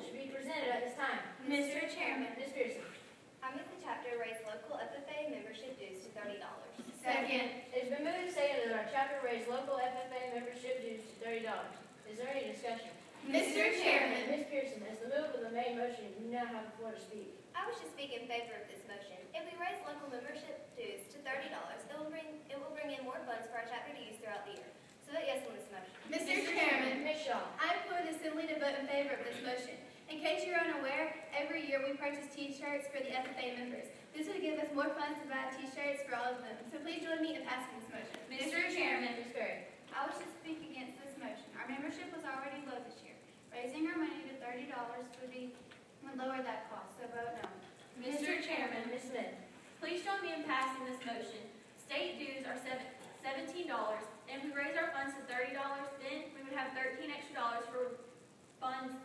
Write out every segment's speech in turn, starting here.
should be presented at this time. Mr. Chairman. Ms. Pearson. I move the chapter raise local FFA membership dues to $30. Second. It's been moved and seconded that our chapter raise local FFA membership dues to $30. Is there any discussion? Mr. Chairman. Ms. Pearson, as the move of the main motion, you now have the floor to speak. I wish to speak in favor of this motion. If we raise local membership dues to $30, it will bring in more funds for our chapter to use throughout the year. So vote yes on this motion. Mr. Chairman. Ms. Shaw. I implore the Assembly to vote in favor of this motion. In case you're unaware, every year we purchase T-shirts for the FFA members. This would give us more funds to buy T-shirts for all of them. So please join me in passing this motion. Mr. Chairman. Ms. Berry. I wish to speak against this motion. Our membership was already low this year. Raising our money to $30 would lower that cost, so vote no. Mr. Chairman. Ms. Smith. Please join me in passing this motion. State dues are $17, and if we raise our funds to $30, then we would have $13 extra for funds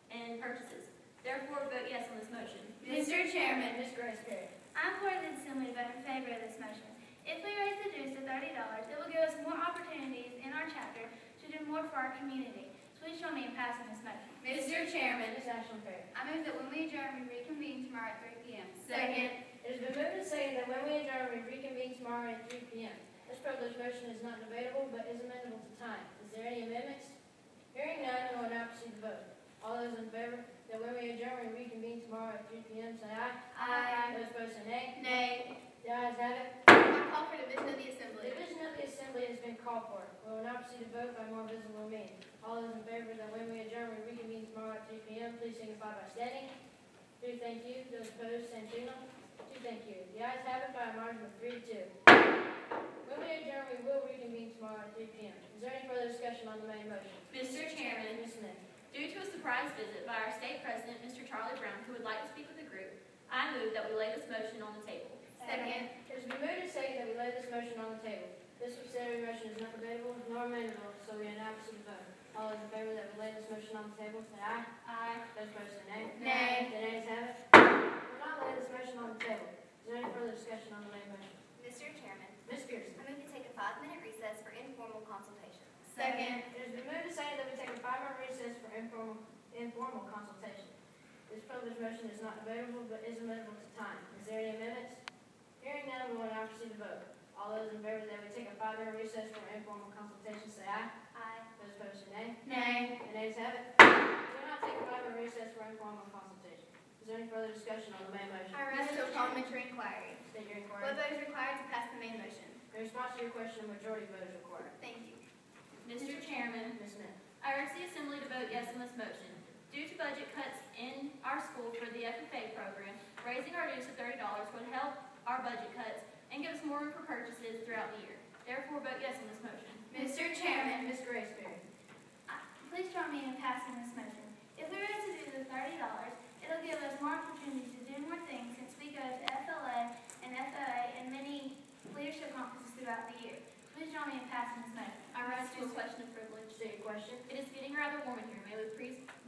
and purchases. Therefore, vote yes on this motion. Mr. Chairman. Ms. Grace Perry. I implore the Assembly to vote in favor of this motion. If we raise the dues to $30, it will give us more opportunities in our chapter to do more for our community. Please join me in passing this motion. Mr. Chairman. Ms. Ashland Perry. I move that when we adjourn, we reconvene tomorrow at 3 p.m. Second. It has been moved and seconded that when we adjourn, we reconvene tomorrow at 3 p.m. This privileged motion is not debatable, but is amendable to time. Is there any amendments? Hearing none, we will now proceed to vote. All those in favor that when we adjourn, we reconvene tomorrow at 3 p.m., say aye. Aye. Those opposed say nay. Nay. The ayes have it. I call for division of the Assembly. Division of the Assembly has been called for. We will now proceed to vote by more visible means. All those in favor that when we adjourn, we reconvene tomorrow at 3 p.m., please signify by standing. 2, thank you. Those opposed, same signal. 2, thank you. The ayes have it by a margin of 3-2. When we adjourn, we will reconvene tomorrow at 3 p.m. Is there any further discussion on the main motion? Mr. Chairman. Ms. Smith. Due to a surprise visit by our state president, Mr. Charlie Brown, who would like to speak with the group, I move that we lay this motion on the table. Second. It has been moved and seconded that we lay this motion on the table. This subsidiary motion is not debatable nor amendable, so we are now proceed to vote. All those in favor that we lay this motion on the table, say aye. Aye. Those opposed say nay. Nay. The nays have it. We will not lay this motion on the table. Is there any further discussion on the main motion? Mr. Chairman. Ms. Pearson. I move to take a 5-minute recess for informal consultation. Second. It has been moved and seconded that we take a 5-minute recess for informal consultation. This privileged motion is not debatable, but is amendable to time. Is there any amendments? Hearing none, we will now proceed to vote. All those in favor that we take a 5-minute recess for informal consultation, say aye. Aye. Those opposed say nay. Nay. The nays have it. We will not take a 5-minute recess for informal consultation. Is there any further discussion on the main motion? I rise to a parliamentary inquiry. State your inquiry. What vote is required to pass the main motion? In response to your question, a majority vote is required. Thank you. Mr. Chairman. Ms. Smith. I urge the Assembly to vote yes on this motion. Due to budget cuts in our school for the FFA program, raising our dues to $30 would help our budget cuts and give us more room for purchases throughout the year. Therefore, vote yes on this motion. Mr. Chairman. Ms. Grace Perry. Please join me in passing this motion. If we raise the dues to $30, it'll give us more opportunities to do more things since we go to FLA and FFA and many leadership conferences throughout the year. Please join me in passing this motion. I rise to a question of privilege. State your question. It is getting rather warm in here. May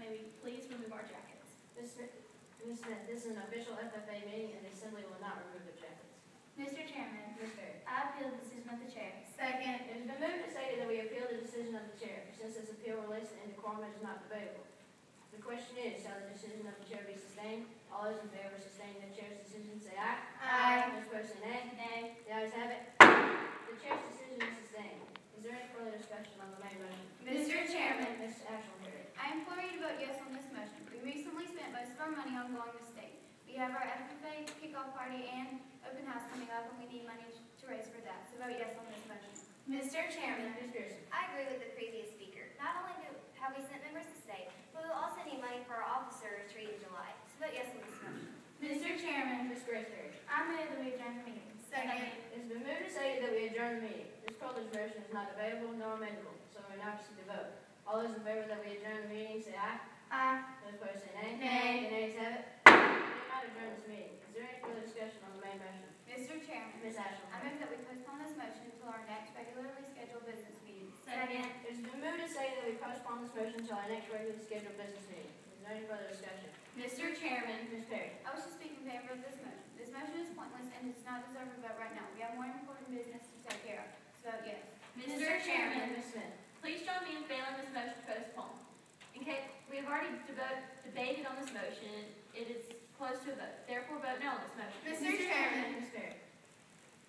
we please remove our jackets? Ms. Smith, this is an official FFA meeting and the Assembly will not remove the jackets. Mr. Chairman. Ms. Perry. I appeal the decision of the chair. Second. It has been moved and seconded that we appeal the decision of the chair. Since this appeal relates to indecorum, it is not debatable. The question is, shall the decision of the chair be sustained? All those in favor of sustaining the chair's decision say aye. Aye. Those opposed say nay. Nay. The ayes have it. The chair's decision is sustained. Is there any further discussion on the main motion? Mr. Chairman. Ms. Ashland Perry. I implore you to vote yes on this motion. We recently spent most of our money on going to state. We have our FFA kickoff party and open house coming up, and we need money to raise for that. So vote yes on this motion. Mr. Chairman. Ms. Pearson. I agree with the previous speaker. Not only have we sent members to state, but we will also need money for our officer retreat in July. So vote yes on this motion. Mr. Chairman. Ms. Grace Perry. I move that we adjourn the meeting. Second. It has been moved and seconded that we adjourn the meeting. This privileged motion is not debatable nor amendable, so we now proceed to vote. All those in favor that we adjourn the meeting say aye. Aye. Those opposed say nay. Nay. The nays have it. We will not adjourn this meeting. Is there any further discussion on the main motion? Mr. Chairman. Ms. Ashland. I move that we postpone this motion until our next regularly scheduled business meeting. Second. It has been moved and seconded that we postpone this motion until our next regularly scheduled business meeting. Is there any further discussion? Mr. Chairman. Ms. Perry. I wish to speak in favor of this motion. This motion is pointless and does not deserve a vote right now. We have more important business to take care of. So vote yes. Mr. Chairman. Ms. Smith. Please join me in failing this motion to postpone. In we have already debated on this motion. It is close to a vote. Therefore, vote no on this motion. Mr. Chairman. Ms. Berry.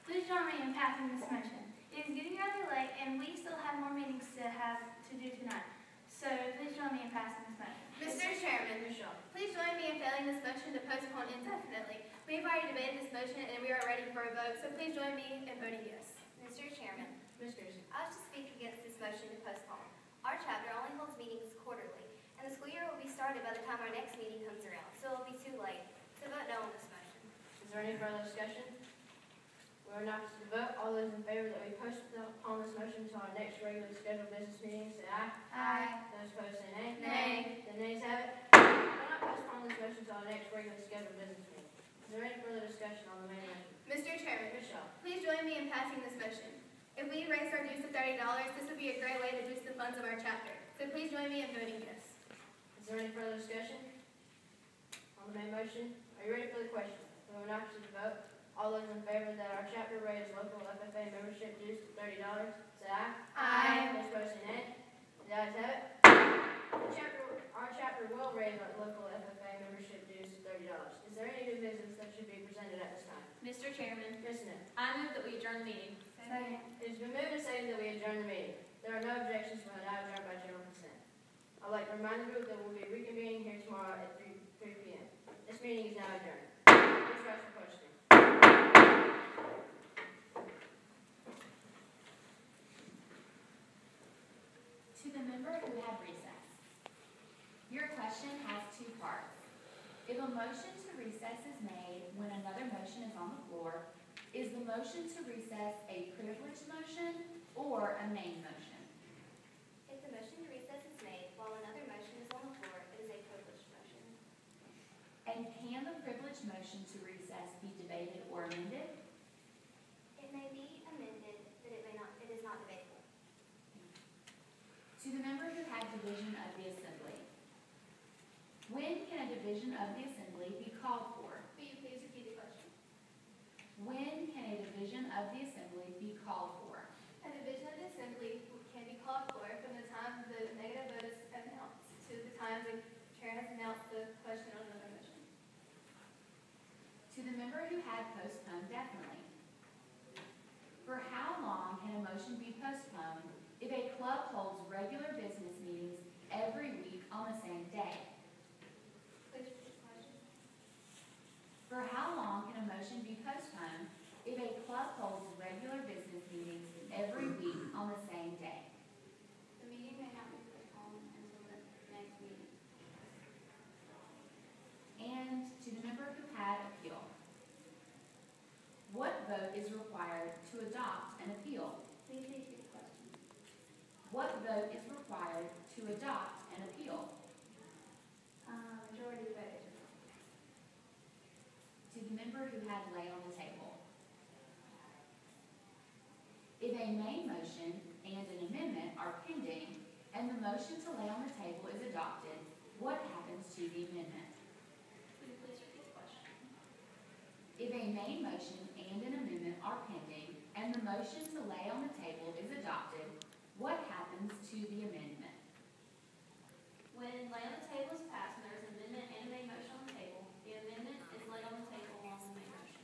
Please join me in passing this motion. It is getting rather late, and we still have more meetings to do tonight. So please join me in passing this motion. Mr. Chairman, Ms. Shaw. please join me in failing this motion to postpone indefinitely. We have already debated this motion and we are ready for a vote, so please join me in voting yes. Mr. Chairman, Ms. Pearson. I wish to speak against this motion to postpone. Our chapter only holds meetings quarterly, and the school year will be started by the time our next meeting comes around, so it will be too late. So vote no on this motion. Is there any further discussion? We are now to vote. All those in favor that we postpone this motion until our next regularly scheduled business meeting, say aye. Aye. Those opposed, say nay. Nay. The nays have it. We will not postpone this motion until our next regularly scheduled business meeting. Is there any further discussion on the main motion? Mr. Chairman, Ms. Shaw. please join me in passing this motion. If we raise our dues to $30, this would be a great way to boost the funds of our chapter. So please join me in voting yes. Is there any further discussion on the main motion? Are you ready for the question? We will now proceed to vote. All those in favor that our chapter raise local FFA membership dues to $30, say aye. Aye. Those opposed, say nay. The ayes have it. Our chapter will raise our local FFA membership dues to $30. Is there any new business that should be presented at this time? Mr. Chairman, Ms. Smith. I move that we adjourn the meeting. Second. It has been moved and seconded that we adjourn the meeting. There are no objections, so I now adjourn by general consent. I'd like to remind the group that we'll be reconvening here tomorrow at 3 p.m. This meeting is now adjourned. Please rise for questioning. To the member who had recess. Your question has two parts. If a motion to recess is made when another motion is on the floor, is the motion to recess a privileged motion or a main motion? If the motion to recess is made while another motion is on the floor, it is a privileged motion. And can the privileged motion to recess be debated or amended? It may be amended, but it is not debatable. To the member who had division of the assembly. When can a division of the assembly be called for? Will you please repeat the question? When can a division of the assembly be called for? A division of the assembly can be called for from the time the negative vote is announced to the time the chair has announced the question on another motion. To the member who had postponed definitely. For how long can a motion be postponed if a club holds regular business meetings every week on the same day? Please repeat the question. For how long can a motion be postponed if a club holds regular business meetings every week on the same day? The meeting may not be postponed until the next meeting. And to the member who had appeal. What vote is required to adopt an appeal? Please repeat the question. What vote is required to adopt an appeal? Majority vote. To the member who had lay on the table. If a main motion and an amendment are pending, and the motion to lay on the table is adopted, what happens to the amendment? Will you please repeat the question? If a main motion and an amendment are pending, and the motion to lay on the table is adopted, what happens to the amendment? When lay on the table is passed and there is an amendment and a main motion on the table, the amendment is laid on the table along with the main motion.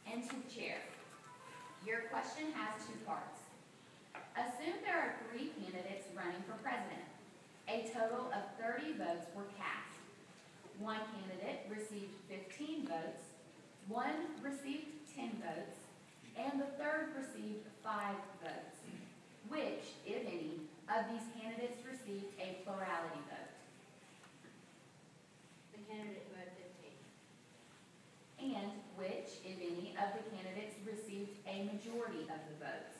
And to the chair. Your question has two parts. Assume there are 3 candidates running for president. A total of 30 votes were cast. One candidate received 15 votes, one received 10 votes, and the third received 5 votes. Which, if any, of these candidates received a plurality vote? The candidate who had 15. And which, if any, of the candidates received a majority of the vote?